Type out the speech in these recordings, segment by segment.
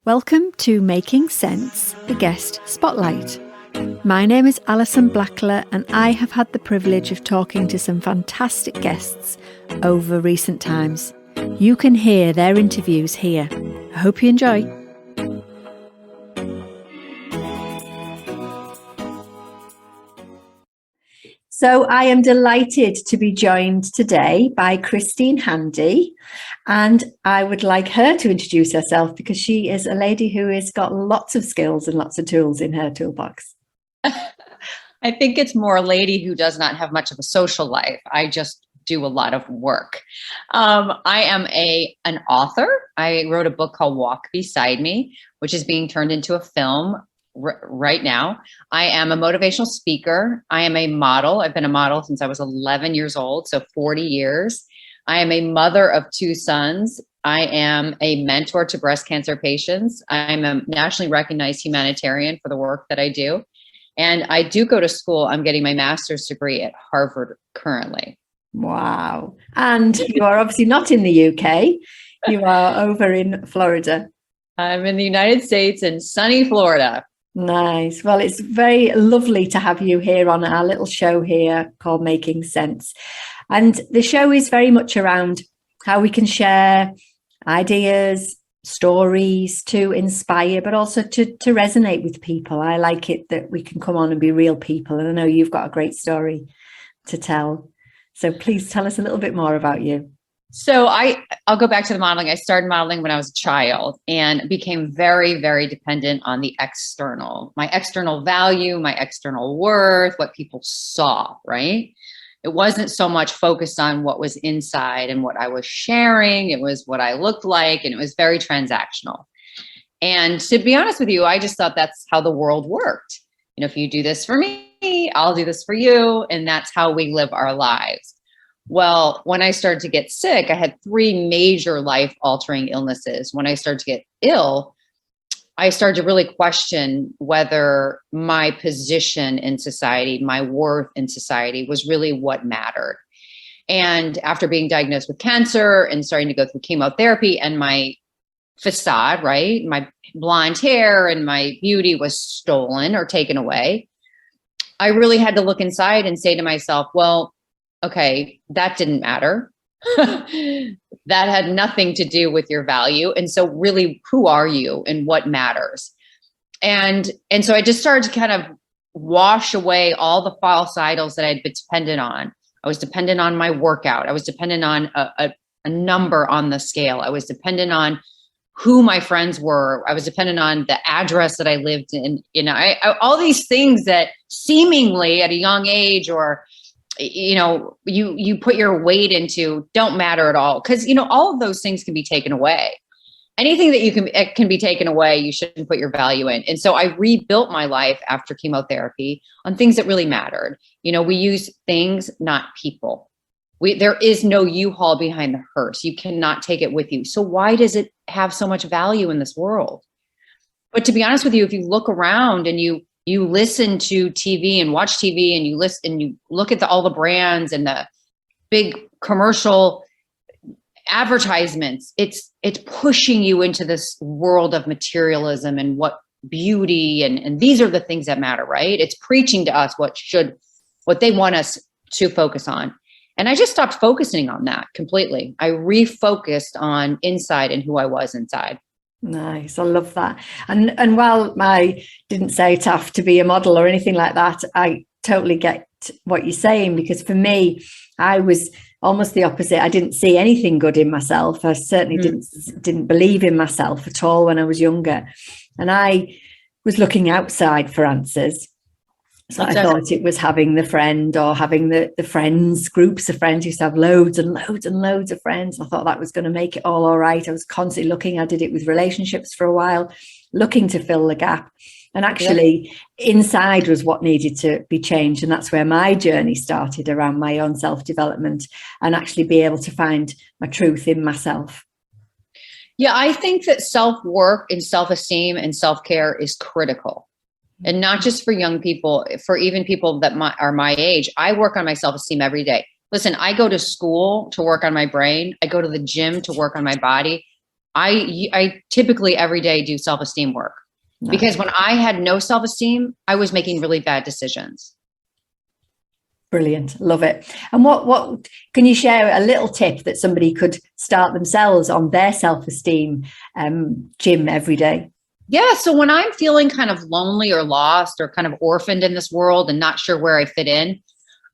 Welcome to Making Sense, the Guest Spotlight. My name is Alison Blackler and I have had the privilege of talking to some fantastic guests over recent times. You can hear their interviews here. I hope you enjoy. So I am delighted to be joined today by Christine Handy, and I would like her to introduce herself because she is a lady who has got lots of skills and lots of tools in her toolbox. I think it's more a lady who does not have much of a social life. I just do a lot of work. I am an author. I wrote a book called Walk Beside Me, which is being turned into a film right now. I am a motivational speaker. I am a model. I've been a model since I was 11 years old, so 40 years. I am a mother of 2 sons. I am a mentor to breast cancer patients. I'm a nationally recognized humanitarian for the work that I do. And I do go to school. I'm getting my master's degree at Harvard currently. Wow. And you are obviously not in the UK. You are over in Florida. I'm in the United States in sunny Florida. Nice. Well, it's very lovely to have you here on our little show here called Making Sense. And the show is very much around how we can share ideas, stories to inspire, but also to resonate with people. I like it that we can come on and be real people. And I know you've got a great story to tell. So please tell us a little bit more about you. So I'll go back to the modeling. I started modeling when I was a child and became very, very dependent on the external, my external value, my external worth, what people saw, right? It wasn't so much focused on what was inside and what I was sharing. It was what I looked like, and it was very transactional. And to be honest with you, I just thought that's how the world worked. You know, if you do this for me, I'll do this for you. And that's how we live our lives. Well, when I started to get sick, I had 3 major life-altering illnesses. When I started to get ill, I started to really question whether my position in society, my worth in society was really what mattered. And after being diagnosed with cancer and starting to go through chemotherapy, and my facade, right, my blonde hair and my beauty was stolen or taken away, I really had to look inside and say to myself, well, okay, that didn't matter. That had nothing to do with your value. And so really, who are you and what matters? And so I just started to kind of wash away all the false idols that I'd been dependent on. I was dependent on my workout. I was dependent on a number on the scale. I was dependent on who my friends were. I was dependent on the address that I lived in. You know, all these things that seemingly at a young age, or you know, you put your weight into, don't matter at all. Because, you know, all of those things can be taken away. Anything that can be taken away, you shouldn't put your value in. And so I rebuilt my life after chemotherapy on things that really mattered. You know, we use things, not people. There is no U-Haul behind the hearse. You cannot take it with you. So why does it have so much value in this world? But to be honest with you, if you look around and you listen to TV and watch TV and you listen and you look at all the brands and the big commercial advertisements, it's pushing you into this world of materialism and what beauty and these are the things that matter, right? It's preaching to us what they want us to focus on. And I just stopped focusing on that completely. I refocused on inside and who I was inside. Nice. I love that. And while I didn't say tough to be a model or anything like that, I totally get what you're saying, because for me, I was almost the opposite. I didn't see anything good in myself. I certainly didn't believe in myself at all when I was younger. And I was looking outside for answers. So exactly. I thought it was having the friend or having the friends, groups of friends who used to have loads and loads and loads of friends. I thought that was going to make it all right. I was constantly looking. I did it with relationships for a while, looking to fill the gap. And actually inside was what needed to be changed. And that's where my journey started, around my own self-development and actually be able to find my truth in myself. Yeah, I think that self-work and self-esteem and self-care is critical. And not just for young people, for even people that are my age. I work on my self-esteem every day. Listen, I go to school to work on my brain. I go to the gym to work on my body. I typically every day do self-esteem work. Nice. Because when I had no self-esteem, I was making really bad decisions. Brilliant. Love it. And what can you share a little tip that somebody could start themselves on their self-esteem gym every day? Yeah. So when I'm feeling kind of lonely or lost or kind of orphaned in this world and not sure where I fit in,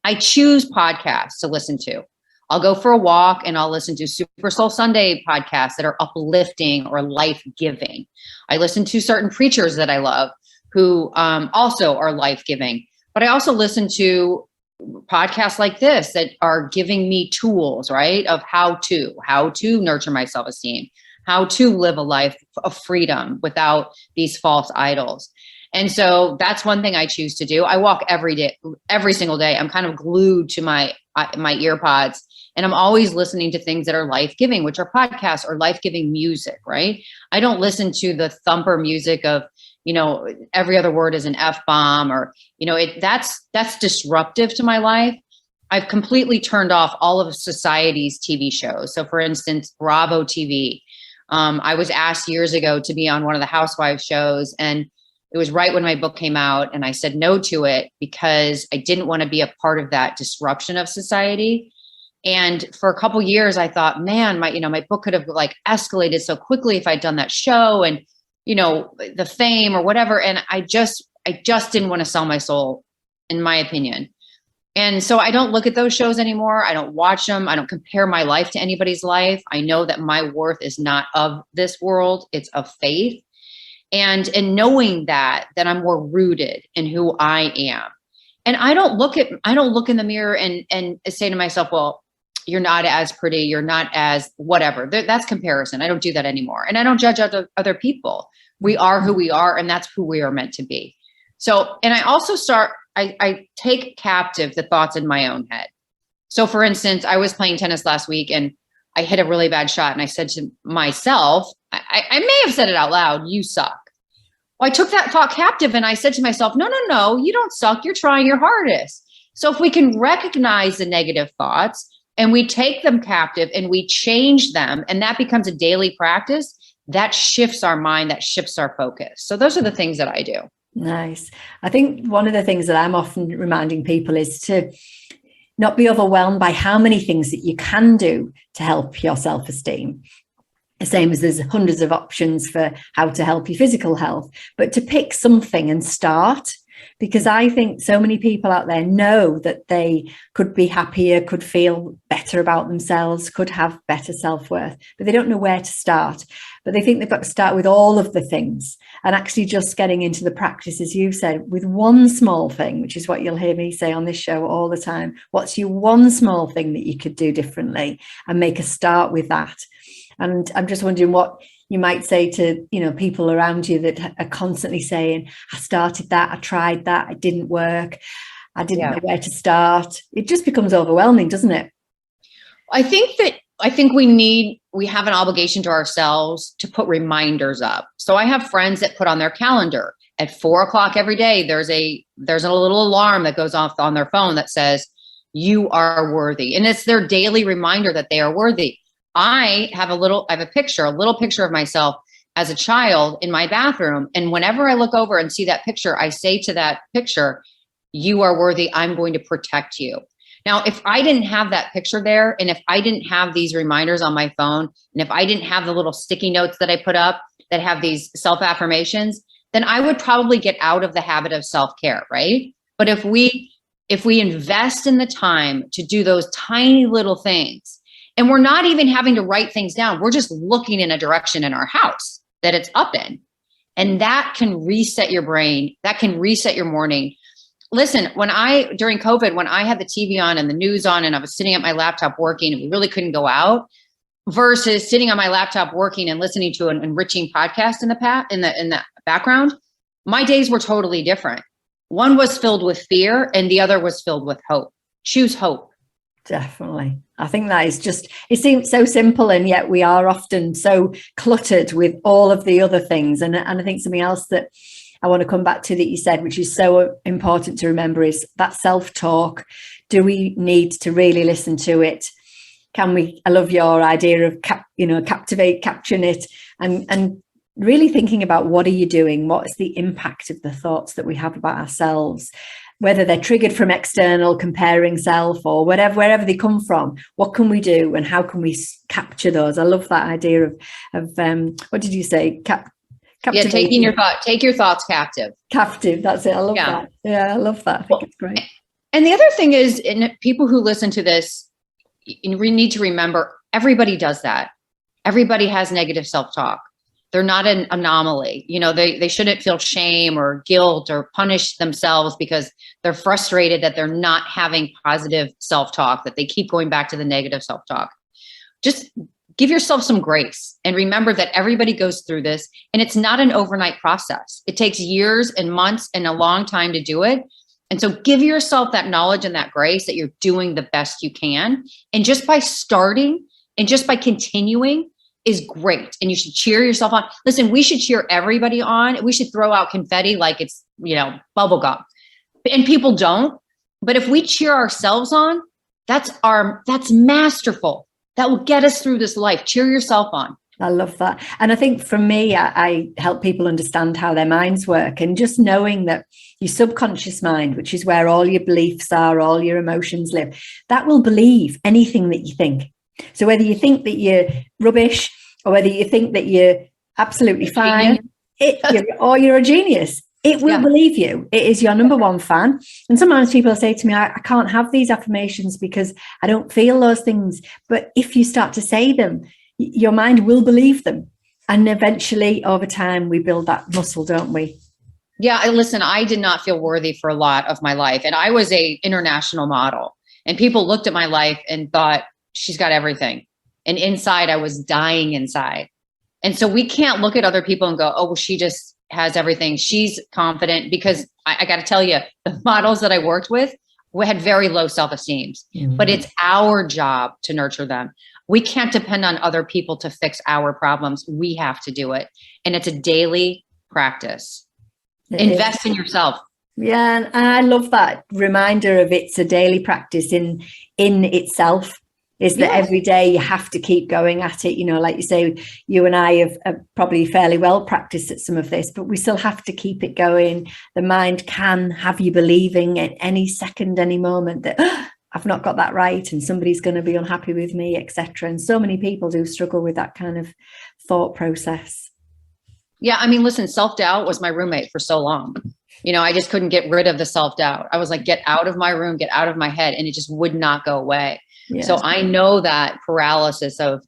I choose podcasts to listen to. I'll go for a walk and I'll listen to Super Soul Sunday podcasts that are uplifting or life-giving. I listen to certain preachers that I love who also are life-giving. But I also listen to podcasts like this that are giving me tools, right, of how to nurture my self-esteem, how to live a life of freedom without these false idols. And so that's one thing I choose to do. I walk every day, every single day. I'm kind of glued to my ear pods. And I'm always listening to things that are life-giving, which are podcasts or life-giving music, right? I don't listen to the thumper music of, every other word is an F-bomb or, that's disruptive to my life. I've completely turned off all of society's TV shows. So for instance, Bravo TV. I was asked years ago to be on one of the housewives shows, and it was right when my book came out, and I said no to it because I didn't want to be a part of that disruption of society. And for a couple of years, I thought, man, my book could have like escalated so quickly if I'd done that show and, the fame or whatever. And I just didn't want to sell my soul, in my opinion. And so I don't look at those shows anymore. I don't watch them. I don't compare my life to anybody's life. I know that my worth is not of this world. It's of faith. And in knowing that I'm more rooted in who I am. And I don't look in the mirror and say to myself, well, you're not as pretty, you're not as whatever. That's comparison. I don't do that anymore. And I don't judge other people. We are who we are, and that's who we are meant to be. So, and I also I take captive the thoughts in my own head. So for instance, I was playing tennis last week and I hit a really bad shot. And I said to myself, I may have said it out loud, you suck. Well, I took that thought captive and I said to myself, no, you don't suck. You're trying your hardest. So if we can recognize the negative thoughts and we take them captive and we change them, and that becomes a daily practice, that shifts our mind, that shifts our focus. So those are the things that I do. Nice. I think one of the things that I'm often reminding people is to not be overwhelmed by how many things that you can do to help your self-esteem. The same as there's hundreds of options for how to help your physical health, but to pick something and start. Because I think so many people out there know that they could be happier, could feel better about themselves, could have better self-worth, but they don't know where to start. But they think they've got to start with all of the things, and actually just getting into the practice, as you said, with one small thing, which is what you'll hear me say on this show all the time. What's your one small thing that you could do differently, and make a start with that? And I'm just wondering what you might say to, people around you that are constantly saying, I started that, I tried that, it didn't work, I didn't know where to start. It just becomes overwhelming, doesn't it? I think we have an obligation to ourselves to put reminders up. So I have friends that put on their calendar at 4:00 every day. There's a little alarm that goes off on their phone that says, you are worthy. And it's their daily reminder that they are worthy. I have a little picture of myself as a child in my bathroom. And whenever I look over and see that picture, I say to that picture, you are worthy. I'm going to protect you. Now, if I didn't have that picture there, and if I didn't have these reminders on my phone, and if I didn't have the little sticky notes that I put up that have these self-affirmations, then I would probably get out of the habit of self-care, right? But if we invest in the time to do those tiny little things, and we're not even having to write things down, we're just looking in a direction in our house that it's up in. And that can reset your brain. That can reset your morning. Listen, during COVID, when I had the TV on and the news on and I was sitting at my laptop working and we really couldn't go out, versus sitting on my laptop working and listening to an enriching podcast in the background, my days were totally different. One was filled with fear and the other was filled with hope. Choose hope. Definitely. I think that is it seems so simple, and yet we are often so cluttered with all of the other things. And I think something else that I want to come back to that you said, which is so important to remember, is that self-talk. Do we need to really listen to it I love your idea of captivate, capturing it, and really thinking about what are you doing? What is the impact of the thoughts that we have about ourselves, whether they're triggered from external comparing self or wherever they come from. What can we do, and how can we capture those? I love that idea of what did you say? Take your thoughts captive. Captive. That's it. I love that. Yeah, I love that. I think it's great. And the other thing is, and people who listen to this, we need to remember everybody does that. Everybody has negative self-talk. They're not an anomaly. They shouldn't feel shame or guilt or punish themselves because they're frustrated that they're not having positive self-talk, that they keep going back to the negative self-talk. Just give yourself some grace and remember that everybody goes through this, and it's not an overnight process. It takes years and months and a long time to do it. And so give yourself that knowledge and that grace that you're doing the best you can. And just by starting and just by continuing is great. And you should cheer yourself on. Listen, we should cheer everybody on. We should throw out confetti like it's, bubble gum. And people don't. But if we cheer ourselves on, that's masterful. That will get us through this life. Cheer yourself on. I love that. And I think for me, I help people understand how their minds work, and just knowing that your subconscious mind, which is where all your beliefs are, all your emotions live, that will believe anything that you think. So whether you think that you're rubbish or whether you think that you're absolutely fine, or you're a genius, it will believe you. It is your number one fan. And sometimes people say to me, I can't have these affirmations because I don't feel those things. But if you start to say them, your mind will believe them. And eventually, over time, we build that muscle, don't we? Yeah, listen, I did not feel worthy for a lot of my life. And I was an international model. And people looked at my life and thought, she's got everything. And inside, I was dying inside. And so we can't look at other people and go, oh, well, she just has everything. She's confident. Because I got to tell you, the models that I worked with had very low self-esteem. Mm-hmm. But it's our job to nurture them. We can't depend on other people to fix our problems. We have to do it. And it's a daily practice. Invest in yourself. Yeah. And I love that reminder of it's a daily practice in itself. Is that every day you have to keep going at it. Like you say, you and I have probably fairly well practiced at some of this, but we still have to keep it going. The mind can have you believing at any second, any moment that I've not got that right and somebody's going to be unhappy with me, etc. And so many people do struggle with that kind of thought process. Yeah. I mean, listen, self-doubt was my roommate for so long. I just couldn't get rid of the self-doubt. I was like, get out of my room, get out of my head. And it just would not go away. Yes. So I know that paralysis of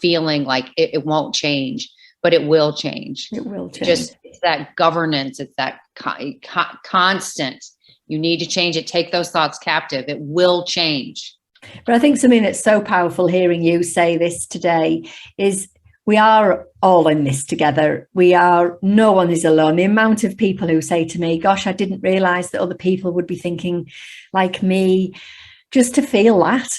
feeling like it won't change, but it will change. It will change. Just it's that governance. It's that constant. You need to change it. Take those thoughts captive. It will change. But I think something that's so powerful hearing you say this today is we are all in this together. No one is alone. The amount of people who say to me, gosh, I didn't realize that other people would be thinking like me, just to feel that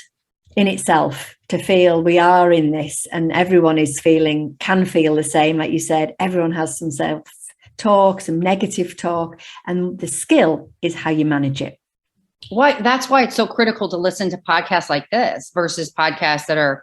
in itself, to feel we are in this and everyone can feel the same. Like you said, everyone has some self-talk, some negative talk, and the skill is how you manage it. That's why it's so critical to listen to podcasts like this versus podcasts that are,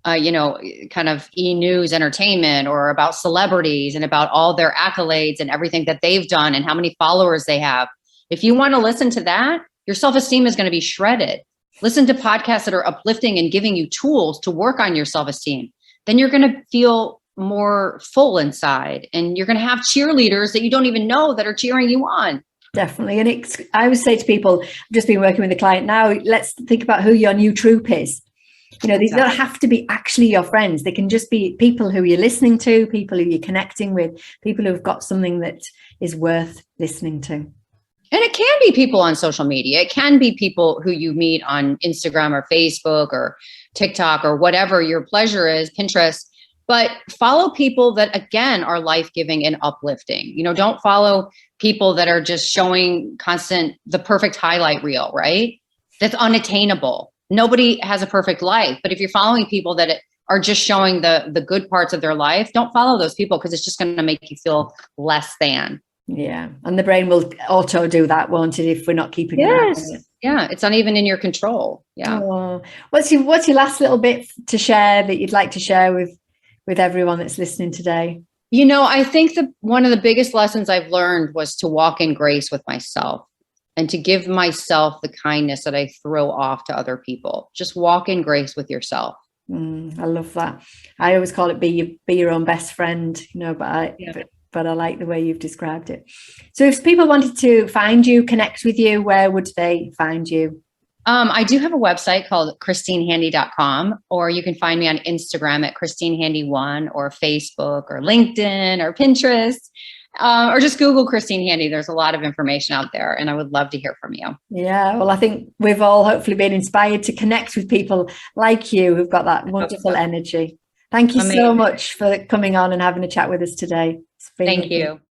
kind of e-news entertainment or about celebrities and about all their accolades and everything that they've done and how many followers they have. If you want to listen to that, your self-esteem is going to be shredded. Listen to podcasts that are uplifting and giving you tools to work on your self-esteem. Then you're going to feel more full inside, and you're going to have cheerleaders that you don't even know that are cheering you on. Definitely. And I always say to people, I've just been working with a client now, let's think about who your new troop is. These don't have to be actually your friends. They can just be people who you're listening to, people who you're connecting with, people who've got something that is worth listening to. And it can be people on social media. It can be people who you meet on Instagram or Facebook or TikTok or whatever your pleasure is, Pinterest. But follow people that, again, are life-giving and uplifting. Don't follow people that are just showing the perfect highlight reel, right? That's unattainable. Nobody has a perfect life. But if you're following people that are just showing the good parts of their life, don't follow those people because it's just going to make you feel less than. Yeah. And the brain will auto do that, won't it, if we're not keeping Yes. Yeah, it's not even in your control. Yeah. Oh, what's your last little bit to share that you'd like to share with everyone that's listening today? I think one of the biggest lessons I've learned was to walk in grace with myself and to give myself the kindness that I throw off to other people. Just walk in grace with yourself. I love that. I always call it be your own best friend, but I like the way you've described it. So if people wanted to find you, connect with you, where would they find you? I do have a website called christinehandy.com, or you can find me on Instagram at christinehandy1, or Facebook or LinkedIn or Pinterest, or just Google Christine Handy. There's a lot of information out there, and I would love to hear from you. Yeah, well, I think we've all hopefully been inspired to connect with people like you who've got that wonderful energy. Thank you so much for coming on and having a chat with us today. Thank you.